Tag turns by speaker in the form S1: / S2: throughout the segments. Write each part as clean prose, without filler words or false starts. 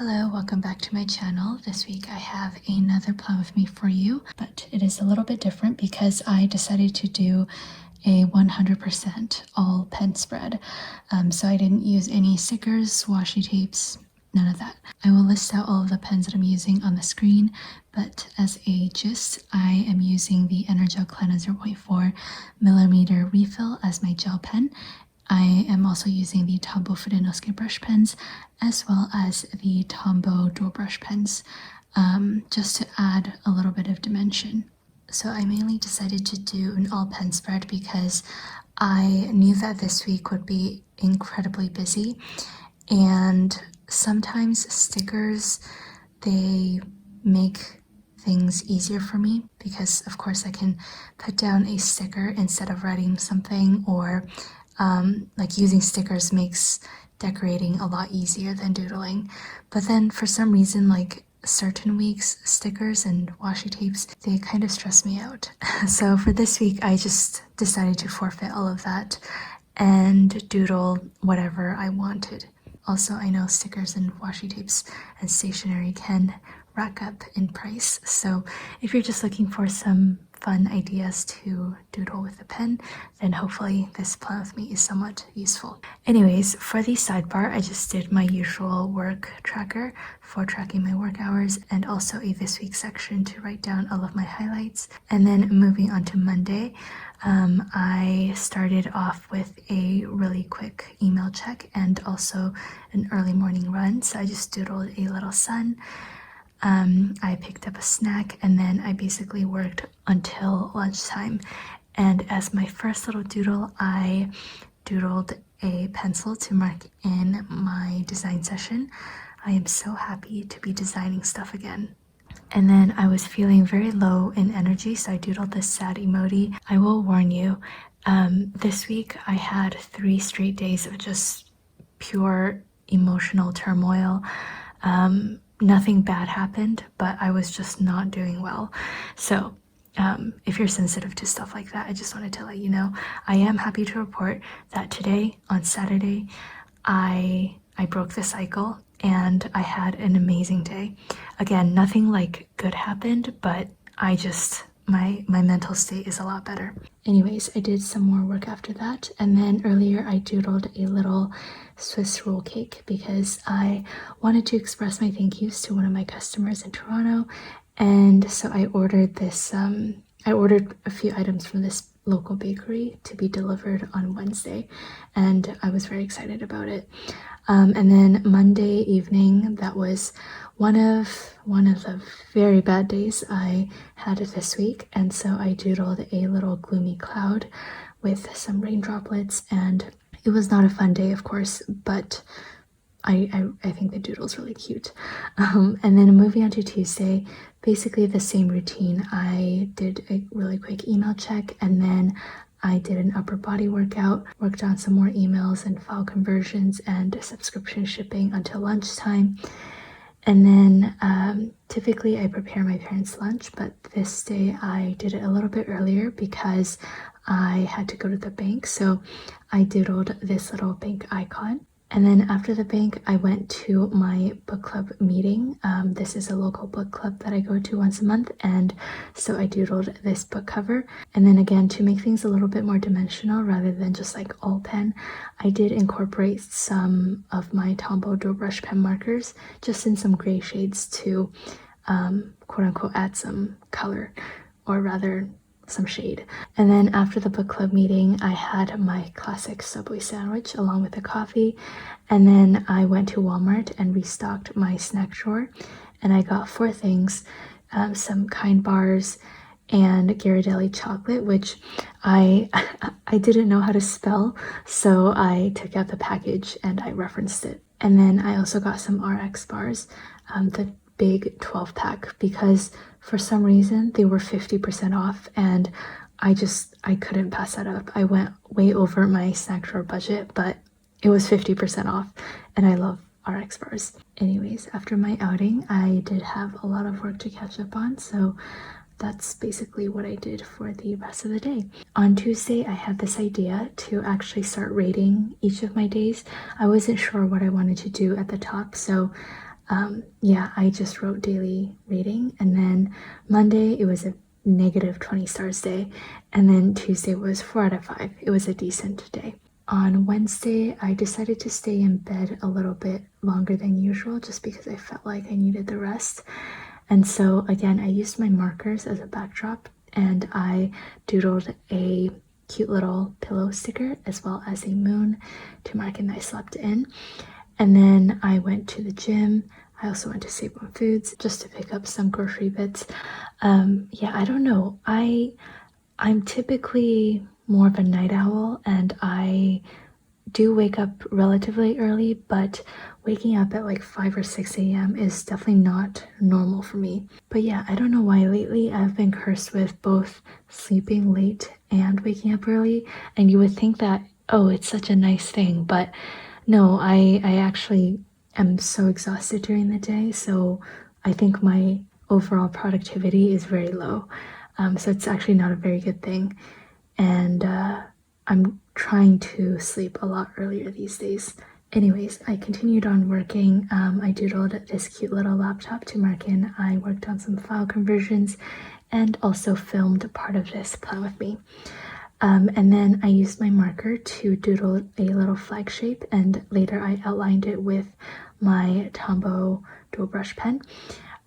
S1: Hello, welcome back to my channel. This week I have another plan with me for you, but it is a little bit different because I decided to do a 100% all pen spread. So I didn't use any stickers, washi tapes, none of that. I will list out all of the pens that I'm using on the screen, but as a gist, I am using the Energel Clena 0.4mm refill as my gel pen. I am also using the Tombow fudenosuke brush pens as well as the Tombow dual brush pens just to add a little bit of dimension. So I mainly decided to do an all pen spread because I knew that this week would be incredibly busy, and sometimes stickers, they make things easier for me because of course I can put down a sticker instead of writing something, or like using stickers makes decorating a lot easier than doodling. But then for some reason, like certain weeks, stickers and washi tapes, they kind of stress me out. So for this week, I just decided to forfeit all of that and doodle whatever I wanted. Also, I know stickers and washi tapes and stationery can rack up in price, so if you're just looking for some fun ideas to doodle with a pen, then hopefully this plan with me is somewhat useful. Anyways, for the sidebar, I just did my usual work tracker for tracking my work hours, and also a this week section to write down all of my highlights. And then moving on to Monday, I started off with a really quick email check and also an early morning run. So I just doodled a little sun. I picked up a snack, and then I basically worked until lunchtime. And as my first little doodle, I doodled a pencil to mark in my design session. I am so happy to be designing stuff again. And then I was feeling very low in energy, so I doodled this sad emoji. I will warn you, this week I had 3 straight days of just pure emotional turmoil. Nothing bad happened, but I was just not doing well. So if you're sensitive to stuff like that, I just wanted to let you know. I am happy to report that today, on Saturday, I broke the cycle and I had an amazing day. Again, nothing like good happened, but I just, my mental state is a lot better. Anyways, I did some more work after that, and then earlier I doodled a little Swiss roll cake because I wanted to express my thank yous to one of my customers in Toronto, and so I ordered this, I ordered a few items from this local bakery to be delivered on Wednesday, and I was very excited about it. And then Monday evening, that was one of the very bad days I had this week, and so I doodled a little gloomy cloud with some rain droplets, and it was not a fun day, of course, but I think the doodle's really cute. And then moving on to Tuesday, basically the same routine. I did a really quick email check, and then I did an upper body workout, worked on some more emails and file conversions and subscription shipping until lunchtime. And then typically I prepare my parents' lunch, but this day I did it a little bit earlier because I had to go to the bank. So I doodled this little bank icon. And then after the bank, I went to my book club meeting. This is a local book club that I go to once a month, and so I doodled this book cover. And then again, to make things a little bit more dimensional rather than just like all pen, I did incorporate some of my Tombow dual brush pen markers just in some gray shades to quote unquote add some color, or rather some shade. And then after the book club meeting, I had my classic Subway sandwich along with a coffee, and then I went to Walmart and restocked my snack drawer, and I got 4 things, some Kind bars and Ghirardelli chocolate, which I didn't know how to spell, so I took out the package and I referenced it. And then I also got some RX bars, the big 12-pack, because for some reason they were 50% off, and I couldn't pass that up. I went way over my snack drawer budget, but it was 50% off, and I love RX bars. Anyways, after my outing, I did have a lot of work to catch up on, so that's basically what I did for the rest of the day. On Tuesday, I had this idea to actually start rating each of my days. I wasn't sure what I wanted to do at the top, so yeah, I just wrote daily rating, and then Monday it was a negative 20 stars day, and then Tuesday was 4 out of 5. It was a decent day. On Wednesday, I decided to stay in bed a little bit longer than usual just because I felt like I needed the rest. And so again, I used my markers as a backdrop, and I doodled a cute little pillow sticker as well as a moon to mark that I slept in. And then I went to the gym. I also went to Save On Foods just to pick up some grocery bits. Yeah, I don't know. I'm typically more of a night owl, and I do wake up relatively early, but waking up at like 5 or 6 a.m. is definitely not normal for me. But yeah, I don't know why lately I've been cursed with both sleeping late and waking up early, and you would think that, oh, it's such a nice thing, but no, I actually am so exhausted during the day, so I think my overall productivity is very low. So it's actually not a very good thing. And I'm trying to sleep a lot earlier these days. Anyways, I continued on working. I doodled this cute little laptop to mark in. I worked on some file conversions and also filmed part of this plan with me. And then I used my marker to doodle a little flag shape, and later I outlined it with my Tombow dual brush pen.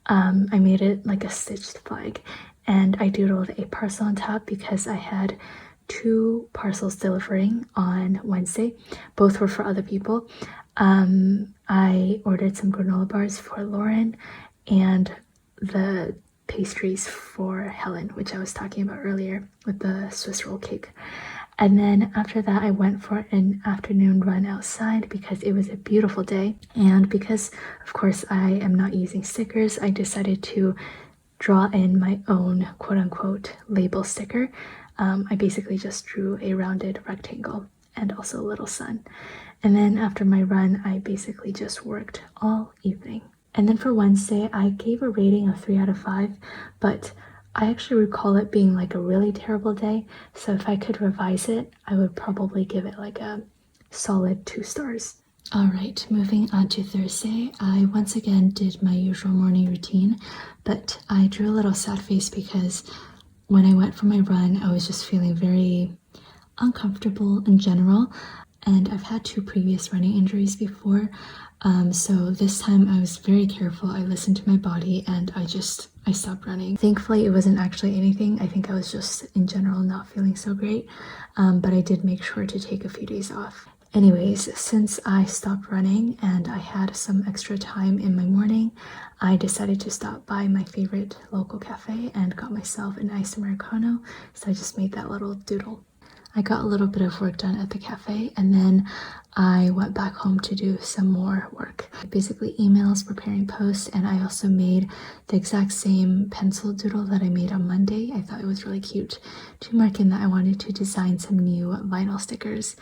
S1: I made it like a stitched flag, and I doodled a parcel on top because I had 2 parcels delivering on Wednesday. Both were for other people. I ordered some granola bars for Lauren and the pastries for Helen, which I was talking about earlier with the Swiss roll cake. And then after that, I went for an afternoon run outside because it was a beautiful day. And because, of course, I am not using stickers, I decided to draw in my own quote-unquote label sticker. I basically just drew a rounded rectangle and also a little sun. And then after my run, I basically just worked all evening. And then for Wednesday, I gave a rating of 3 out of 5, but I actually recall it being like a really terrible day. So if I could revise it, I would probably give it like a solid 2 stars. All right, moving on to Thursday, I once again did my usual morning routine, but I drew a little sad face because when I went for my run, I was just feeling very uncomfortable in general, and I've had 2 previous running injuries before, so this time I was very careful. I listened to my body and I stopped running. Thankfully, it wasn't actually anything. I think I was just in general not feeling so great, but I did make sure to take a few days off. Anyways, since I stopped running and I had some extra time in my morning, I decided to stop by my favorite local cafe and got myself an iced Americano, so I just made that little doodle. I got a little bit of work done at the cafe, and then I went back home to do some more work. Basically emails, preparing posts, and I also made the exact same pencil doodle that I made on Monday. I thought it was really cute to mark in that I wanted to design some new vinyl stickers.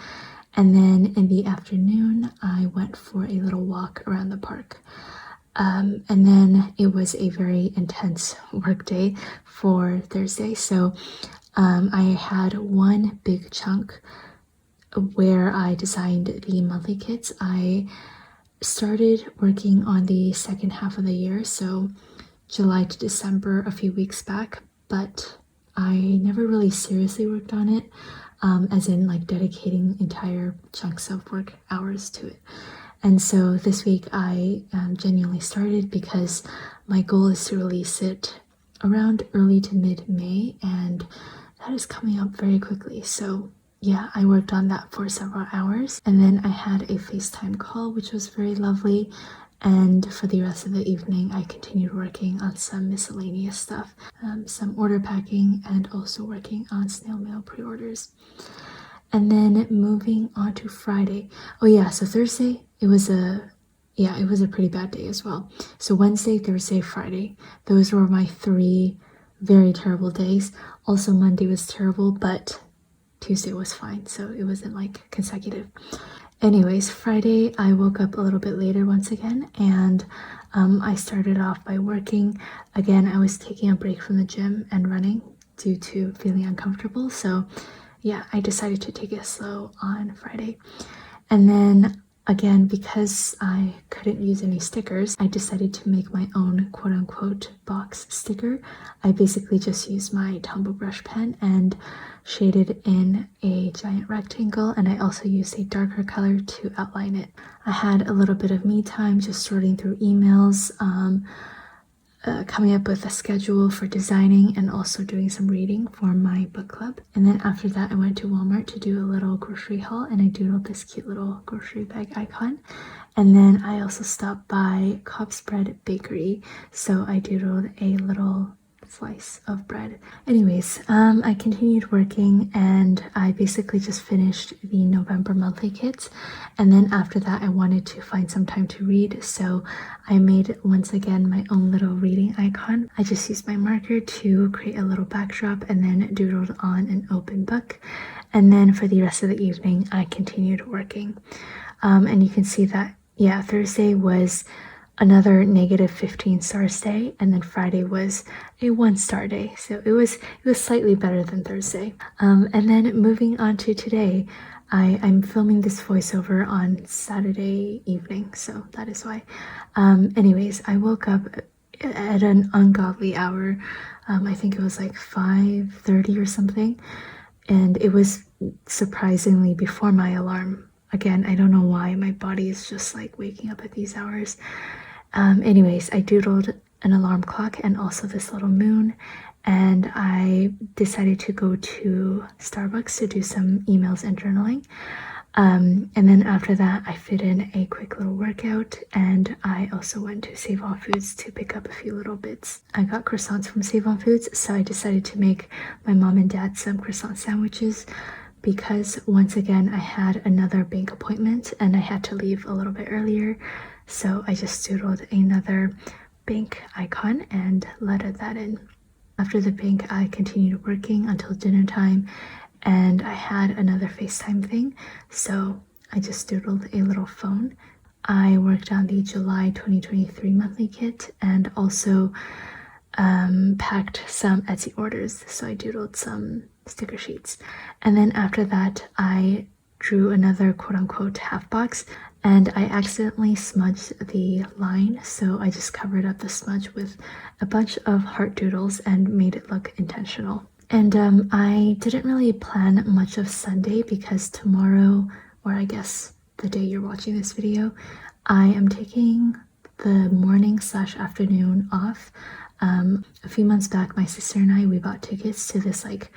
S1: And then in the afternoon, I went for a little walk around the park. And then it was a very intense work day for Thursday. So I had one big chunk where I designed the monthly kits. I started working on the second half of the year, so July to December a few weeks back, but I never really seriously worked on it, as in like dedicating entire chunks of work hours to it. And so this week I genuinely started because my goal is to release it around early to mid-May, and that is coming up very quickly. So yeah, I worked on that for several hours, and then I had a FaceTime call, which was very lovely. And for the rest of the evening, I continued working on some miscellaneous stuff, some order packing, and also working on snail mail pre-orders. And then moving on to Friday. Oh yeah, so Thursday, it was a pretty bad day as well. So Wednesday, Thursday, Friday, those were my 3 very terrible days. Also Monday was terrible, but Tuesday was fine, so it wasn't like consecutive. Anyways, Friday I woke up a little bit later once again, and I started off by working. Again, I was taking a break from the gym and running due to feeling uncomfortable, so yeah, I decided to take it slow on Friday. And then Again, because I couldn't use any stickers, I decided to make my own quote-unquote box sticker. I basically just used my Tombow brush pen and shaded in a giant rectangle, and I also used a darker color to outline it. I had a little bit of me time just sorting through emails, coming up with a schedule for designing, and also doing some reading for my book club. And then after that I went to Walmart to do a little grocery haul, and I doodled this cute little grocery bag icon. And then I also stopped by Cobb's Bread Bakery, so I doodled a little slice of bread. Anyways, I continued working, and I basically just finished the November monthly kits. And then after that I wanted to find some time to read, so I made once again my own little reading icon. I just used my marker to create a little backdrop and then doodled on an open book. And then for the rest of the evening I continued working. And you can see that, yeah, Thursday was another -15 stars day, and then Friday was a 1-star day, so it was slightly better than Thursday. And then moving on to today, I'm filming this voiceover on Saturday evening, so that is why. Anyways, I woke up at an ungodly hour. I think it was like 5:30 or something, and it was surprisingly before my alarm. Again, I don't know why my body is just like waking up at these hours. Anyways, I doodled an alarm clock and also this little moon, and I decided to go to Starbucks to do some emails and journaling. And then after that I fit in a quick little workout, and I also went to Save On Foods to pick up a few little bits. I got croissants from Save On Foods, so I decided to make my mom and dad some croissant sandwiches, because once again I had another bank appointment and I had to leave a little bit earlier, so I just doodled another bank icon and lettered that in. After the bank I continued working until dinner time, and I had another FaceTime thing, so I just doodled a little phone. I worked on the July 2023 monthly kit and also packed some Etsy orders, so I doodled some sticker sheets. And then after that I drew another quote-unquote half box, and I accidentally smudged the line, so I just covered up the smudge with a bunch of heart doodles and made it look intentional. And I didn't really plan much of Sunday because tomorrow, or I guess the day you're watching this video, I am taking the morning/afternoon off. A few months back my sister and I, we bought tickets to this like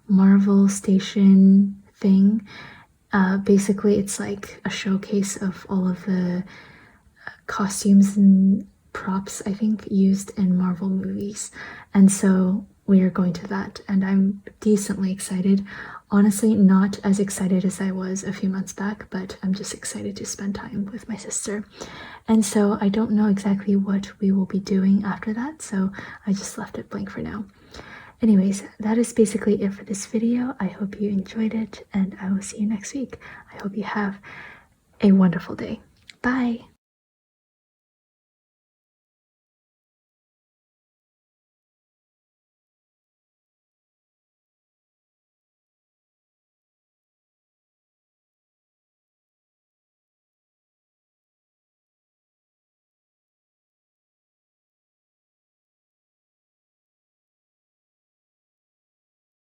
S1: Marvel station thing. Basically it's like a showcase of all of the costumes and props I think used in Marvel movies, and so we are going to that, and I'm decently excited. Honestly, not as excited as I was a few months back, but I'm just excited to spend time with my sister. And so I don't know exactly what we will be doing after that, so I just left it blank for now. Anyways, that is basically it for this video. I hope you enjoyed it, and I will see you next week. I hope you have a wonderful day. Bye!